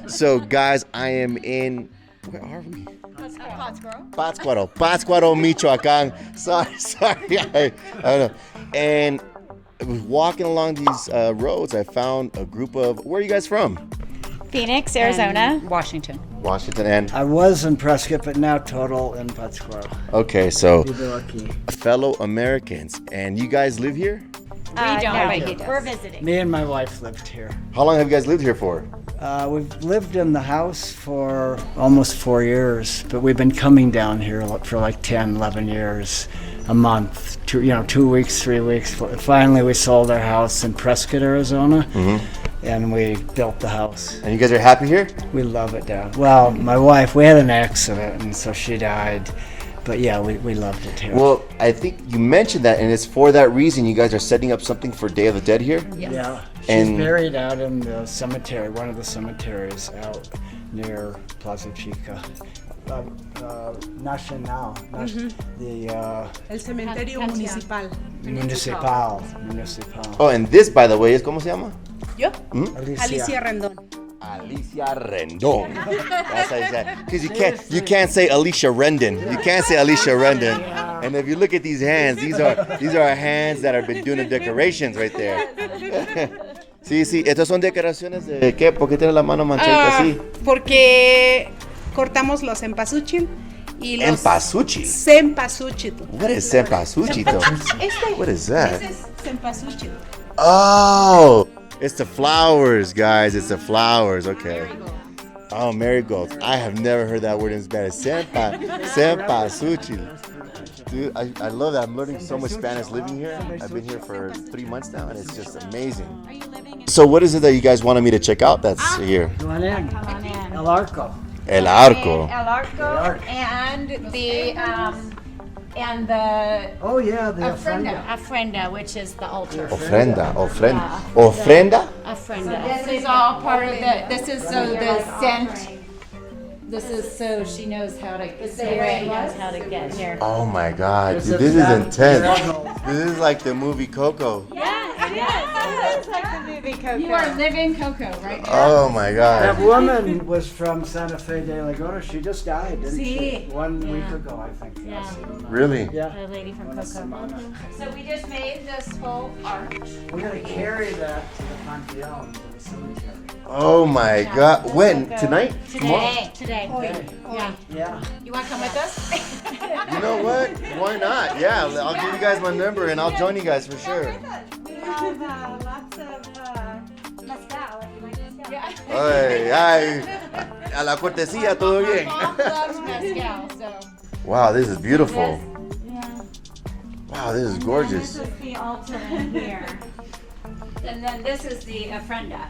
So, guys, I am in. Where are we? Patzcuaro, Michoacán. Sorry. I don't know. And walking along these roads, I found a group of. Where are you guys from? Phoenix, Arizona. Washington. And I was in Prescott, but now total in Patzcuaro. okay, so Lucky. fellow Americans, and you guys live here? We don't, no, but he he does. we're visiting. Me and my wife lived here. How long have you guys lived here for? We've lived in the house for almost 4 years, but we've been coming down here for like 10, 11 years, a month, 2 weeks, 3 weeks. Finally, we sold our house in Prescott, Arizona, and we built the house. And you guys are happy here? We love it down. Well, my wife, we had an accident, and so she died. But yeah, we loved it here. Well, I think you mentioned that, and it's for that reason you guys are setting up something for Day of the Dead here? Yes. Yeah, she's And- buried out in the cemetery, one of the cemeteries out near Plaza Chica. Nacional, the El cementerio municipal. municipal. Oh, and this, by the way, is ¿cómo se llama? ¿Yo? Alicia Rendón. Alicia Rendon. That's how you say it. Because you can't say Alicia Rendon. You can't say Alicia Rendon. And if you look at these hands, these are hands that have been doing the decorations right there. Sí, estas son decoraciones de ¿qué? ¿Por qué tiene la mano manchadita así? Porque cortamos los cempasúchil y los Empasuchi. cempasúchil. What is cempasúchito? What is that? This is cempasúchil. Oh, it's the flowers, guys. It's the flowers. Okay. Oh, marigolds. I have never heard that word in Spanish. Cempasúchil. Dude, I love that. I'm learning so much Spanish living here. I've been here for 3 months now, and it's just amazing. So what is it that you guys wanted me to check out that's here? Come on in. El Arco. El Arco. El Arco and the Oh yeah, the ofrenda. Ofrenda, which is the altar. Ofrenda. Ofrenda. Ofrenda. This is all part of the. This is so the scent. This is so she knows how to. Sarah knows how to get here. Oh my God, dude, this is intense. This is like the movie Coco. Yeah, it is. It's like the movie Coco. You are living Coco right now. Oh my That God. woman was from Santa Fe de la Gora. She just died, didn't she? Sí. 1 week Yeah. ago, I think. Yeah. Really? Yeah. The lady from Una Coco. semana. So we just made this whole arch. We're gonna carry that to the Pantheon, to the cemetery. Oh my God. When? Tonight? Tomorrow? Today. Yeah. Yeah. You want to come with us? You know what? Why not? Yeah, I'll give you guys my number and I'll join you guys for sure. We have lots of mezcal if you like mezcal. Yeah. Ay, ay, a la cortesía, todo bien. Mom loves mezcal, so. Wow, this is beautiful. Yeah. Wow, this is gorgeous. This is the altar in here. And then this is the ofrenda.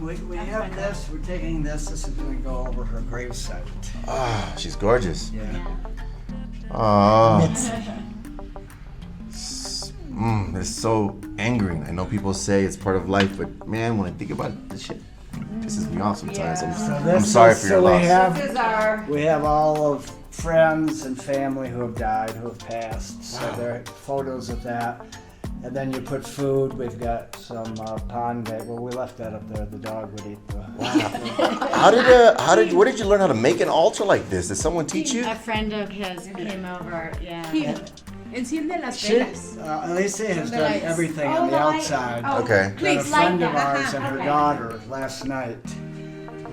We have this, we're taking this is gonna go over her gravesite. Ah, she's gorgeous. Yeah. Oh. It's so angering. I know people say it's part of life, but man, when I think about it, this shit pisses me off sometimes. I'm sorry for your loss. This is our. We have all of friends and family who have died, who have passed. So there are photos of that. And then you put food. We've got some pond bag. Well, we left that up there. The dog would eat the. Where did you learn how to make an altar like this? Did someone teach you? A friend of his came over, yeah. Enciende las She, velas. Alicia has The done lights. everything Oh, on the the light. outside. Oh, Okay. Got a Please friend light of that. ours and her Okay. daughter last night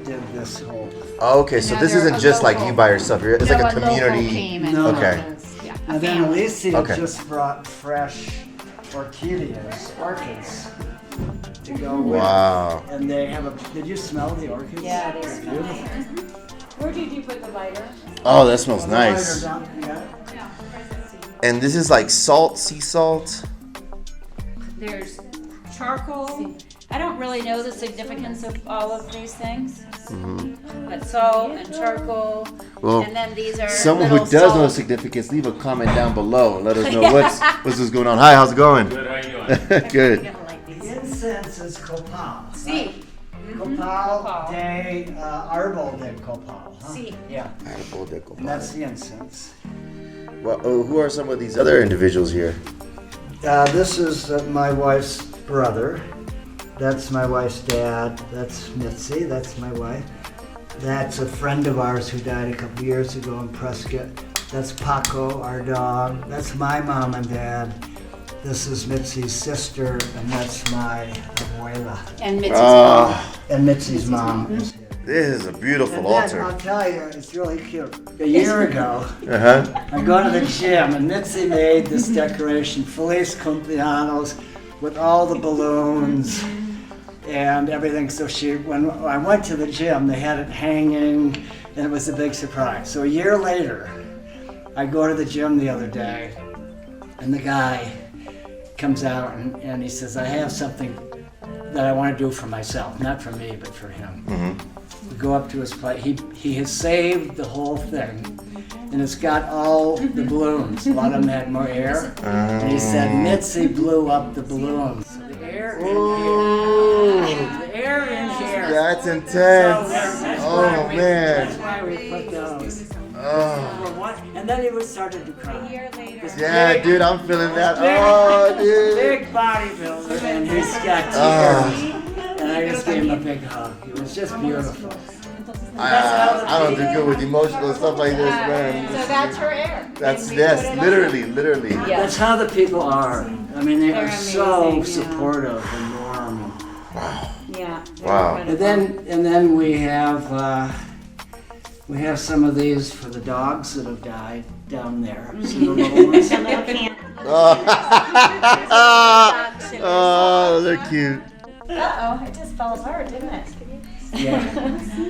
did this whole. Oh, okay, so this Another- isn't a just like local- you by yourself. It's like a local community. came and No. Okay. did this, yeah, a And then family. Alicia Okay. just brought fresh orchids to go with. Wow. And they have a. Did you smell the orchids? Yeah, they They're smell beautiful. Where did you put the lighter? Oh, that smells nice. Yeah. And this is like salt, sea salt. There's charcoal. I don't really know the significance of all of these things. But salt and charcoal, Well, and then these are someone who little does know the salt. significance, leave a comment down below and let us know what's going on. Hi, how's it going? Good, how you doing? Good. You're gonna like these. Incense is copal. See, Copal de arbol de copal. Huh? See. Yeah, and that's the incense. Well, who are some of these other individuals here? This is my wife's brother. That's my wife's dad. That's Mitzi. That's my wife. That's a friend of ours who died a couple years ago in Prescott. That's Paco, our dog. That's my mom and dad. This is Mitzi's sister, and that's my abuela. And Mitzi's mom. And Mitzi's mom is here. This is a beautiful And then, altar. I'll tell you, it's really cute. A year ago, Uh-huh. I go to the gym, and Mitzi made this decoration, Feliz Cumpleaños, with all the balloons and everything. So when I went to the gym, they had it hanging, and it was a big surprise. So a year later, I go to the gym the other day, and the guy comes out and he says, I have something that I want to do for myself, not for me, but for him. We go up to his place. He has saved the whole thing, and it's got all the balloons. A lot of them had more air. And he said, Mitzi blew up the balloons. So the air in here. The air in here. That's intense. Oh, man. That's why we put those. Oh. And then he started to cry. Yeah, dude, I'm feeling that. Oh, dude. Big bodybuilder, and he's got tears. And I just gave him a big hug. It was just beautiful. I don't do good with emotional stuff like this, man. So that's her air. That's literally. That's how the people are. I mean, they They're are so amazing, yeah. supportive and warm. Yeah. Wow. And then we have some of these for the dogs that have died down there. Some of the little ones. Oh, they're cute. Uh-oh, it just fell apart, didn't it? Yeah.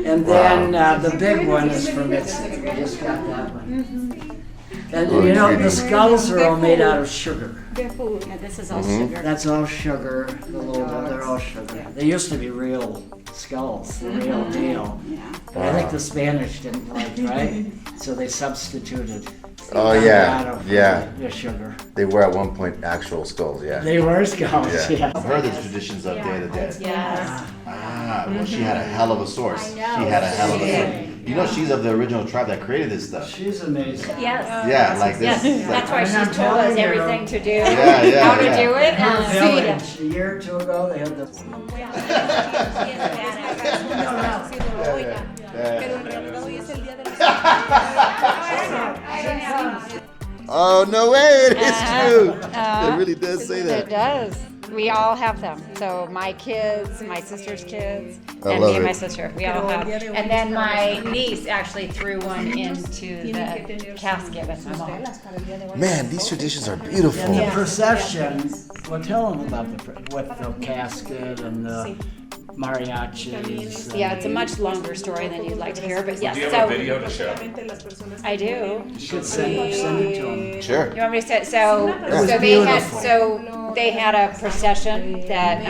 And then the big one is from Mitzi. We just got that one. And you know, the skulls are all made out of sugar. Yeah, this is all sugar. That's all sugar. The little one, they're all sugar. They used to be real skulls, the real deal. But I think the Spanish didn't like, right? So they substituted. Oh, out yeah. of Yeah. the sugar. They were at one point actual skulls, yeah. They were skulls, yeah. I've heard the traditions of Day of the Dead. Yes. Ah, well, she had a hell of a source. She had a hell of a source. You know, she's of the original tribe that created this stuff. She's amazing. Yes. Yeah, like this. Yes, that's why she's told us everything to do, Yeah, how to yeah. do it, Her and village, a year or two ago, they had this. Oh, no way, it is true. Uh-huh. It really does say It that. does. We all have them. So my kids, my sister's kids, I and love me and my it. sister. We all have. And then my niece actually threw one into the casket with my mom. Man, these traditions are beautiful. And the procession, well, tell them about with the casket and the mariachis. Yeah, it's a much longer story than you'd like to hear, but yes. Do you So have a video to show? I do. You should send it to them. Sure. You want me to say so? was They had a procession that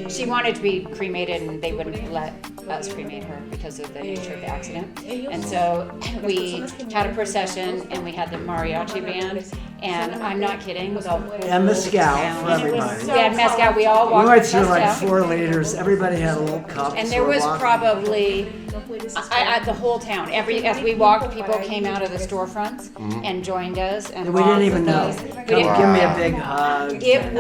she wanted to be cremated, and they wouldn't let us cremate her because of the nature of the accident. And so we had a procession, and we had the mariachi band, and I'm not kidding, the whole And mezcal town. for everybody. We had mezcal. We all We walked went the through like mezcal. 4 liters. Everybody had a little cup. And so there we're was walking. probably the whole town. As we walked, people came out of the storefronts and joined us. And And we didn't walked even with know. us. We Come didn't- give me a big hug. It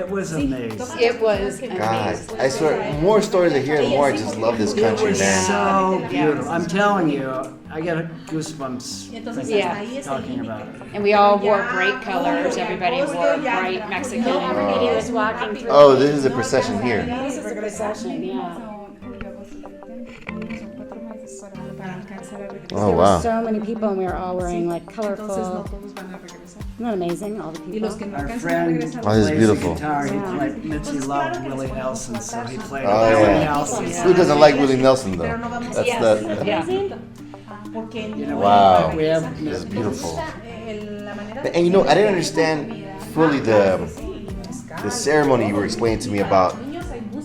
was amazing. It was God, amazing. I swear, more stories I hear, the more I just love this It country, was man. so beautiful. I'm telling you, I get goosebumps Yeah. talking about it. And we all wore bright colors. Everybody wore bright Mexican. And he was walking through. Oh, this is a procession here. This is a procession, yeah. Oh, wow. So many people, and we were all wearing like colorful. Isn't that amazing? All the people. Our friend Oh, this is plays beautiful. the guitar. He played, Mitzi loved Willie Nelson, so he played Oh, Willie yeah. Nelson. Who doesn't like Willie Nelson, though? That's the... Yeah. You know, Wow. we have It's beautiful. And you know, I didn't understand fully the ceremony you were explaining to me about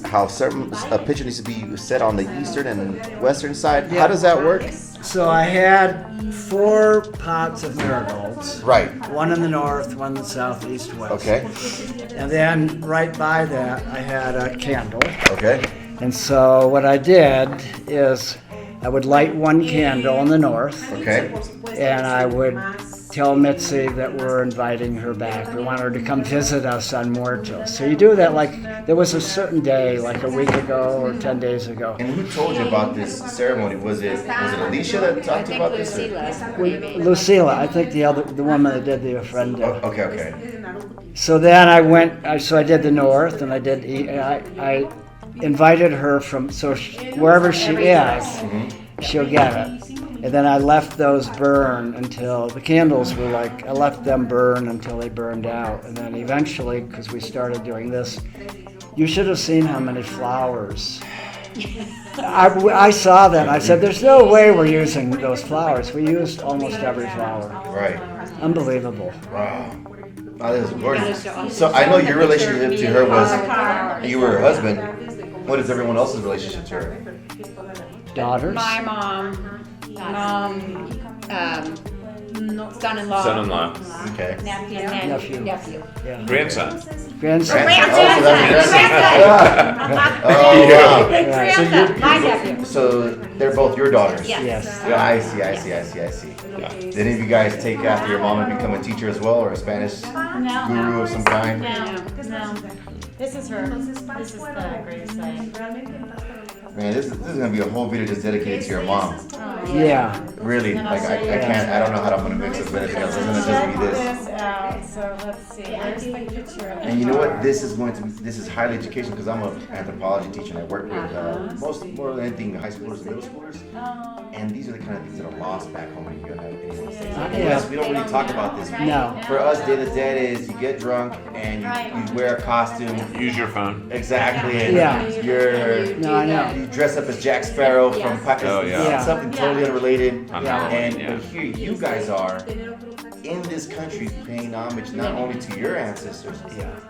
how a picture needs to be set on the eastern and western side. How does that work? So I had 4 pots of marigolds. Right. One in the north, one in the south, east, west. Okay. And then right by that, I had a candle. Okay. And so what I did is I would light one candle in the north, Okay. and I would tell Mitzi that we're inviting her back. We want her to come visit us on Muertos. So you do that like, there was a certain day, like a week ago or 10 days ago. And who told you about this ceremony? Was it Alicia that talked to you about this? Lucila, I think the woman that did the ofrenda. Okay. So then I did the north, and I invited her from, wherever she is, she'll get it. And then I left those burn until, the candles were like, I left them burn until they burned out. And then eventually, because we started doing this, you should have seen how many flowers. I saw them. I said, there's no way we're using those flowers. We used almost every flower. Right. Unbelievable. Wow. Oh, this is gorgeous. So I know your relationship to her was, you were her husband. What is everyone else's relationship to her? Daughters? My mom, son-in-law. Son-in-law. Okay. Nephew. Yeah. Grandson. Grandson. Oh, wow. My nephew. So they're both your daughters? Yes. Yeah, I see. Did any of you guys take after your mom and become a teacher as well, or a Spanish guru of some kind? No. This is her. This is the greatest thing. Man, this is gonna be a whole video just dedicated to your mom. Yeah. Really, like I can't. I don't know how I'm gonna mix it with anything else. It's gonna just be this. So let's see. Where's the picture of And you know what? This is highly educational because I'm an anthropology teacher and I work with more than anything high schoolers and middle schoolers. And these are the kind of things that are lost back home in the United States. Yeah. We don't really talk about this. No. For us, Day to Dead is you get drunk and you wear a costume. Use your phone. Exactly. And Yeah. you dress up as Jack Sparrow from Pakistan. Yeah. Something totally unrelated. Yeah. And here you guys are in this country paying homage not only to your ancestors,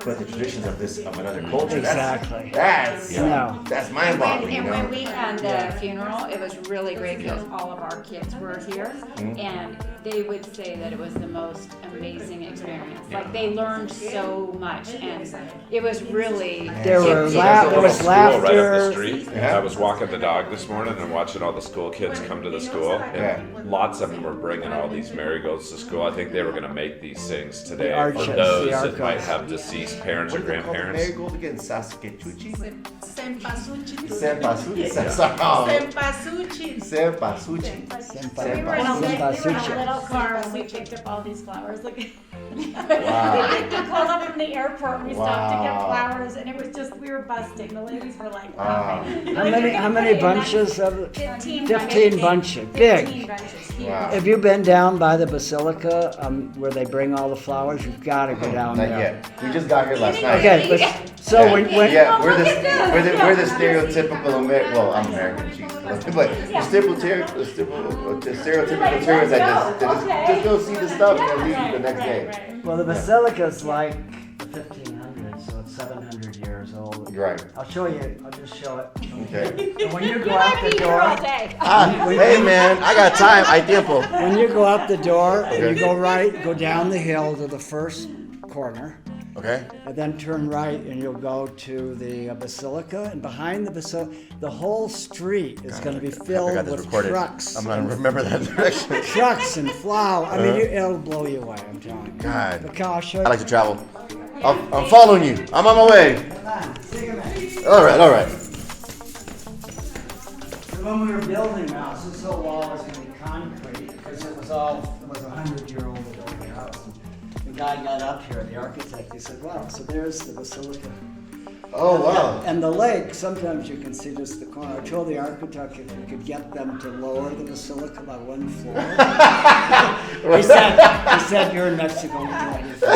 but the traditions of another culture. Exactly. That's mind-boggling. And You when know? we had the funeral, it was really great because all of our kids were here, and they would say that it was the most amazing experience. Like they learned so much, and it was really. There it was There's a little school school right up the laughter. street. Yeah. I was walking the dog this morning and watching all the school kids come to the school, and lots of them were bringing all these marigolds to school. I think they were going to make these things today for arches, those the that might arcos. have deceased parents or What is it called? grandparents. Marigold again? Sasuke-chuchi? Sempasuchi. Sempasuchi. Sempasuchi. We were in a Sempasuchi. little car when we picked up all these flowers. Like, Wow. we pulled up from the airport. We stopped to get Wow. flowers, and it was just we were busting. The ladies were like, Wow. How many bunches of it? 15 bunches. Big. 15 bunches. Wow. Have you been down by the basilica where they bring all the flowers? You've got to go down Not there. yet. We just got here last night. Okay, but so when we're the stereotypical American. Well, I'm American, Jesus, but the stereotypical tourists that just go see the stuff and leave the next day. well, the basilica's like the 1500s, so it's 700 years old. Right. I'll show you. I'll just show it. Okay. And when you go out the door, Hey man, I got time. I tiempo. when you go out the door, Okay. you go right, go down the hill to the first corner. Okay. And then turn right and you'll go to the basilica, and behind the basilica, the whole street is going to be I filled got this with recorded. trucks. I'm gonna remember that direction. Trucks and flour. I mean, it'll blow you away, I'm telling you. God. But Cal, I'll show I you. like to travel. I'm following you. I'm on my way. All right. When we were building the house, this whole wall was going to be concrete because it was a 100-year-old building house. The guy got up here, the architect, he said, wow, so there's the basilica. Oh wow. And the lake, sometimes you can see just the corner. I told the architect if we could get them to lower the basilica by 1 floor. he said, you're in Mexico, we do anything.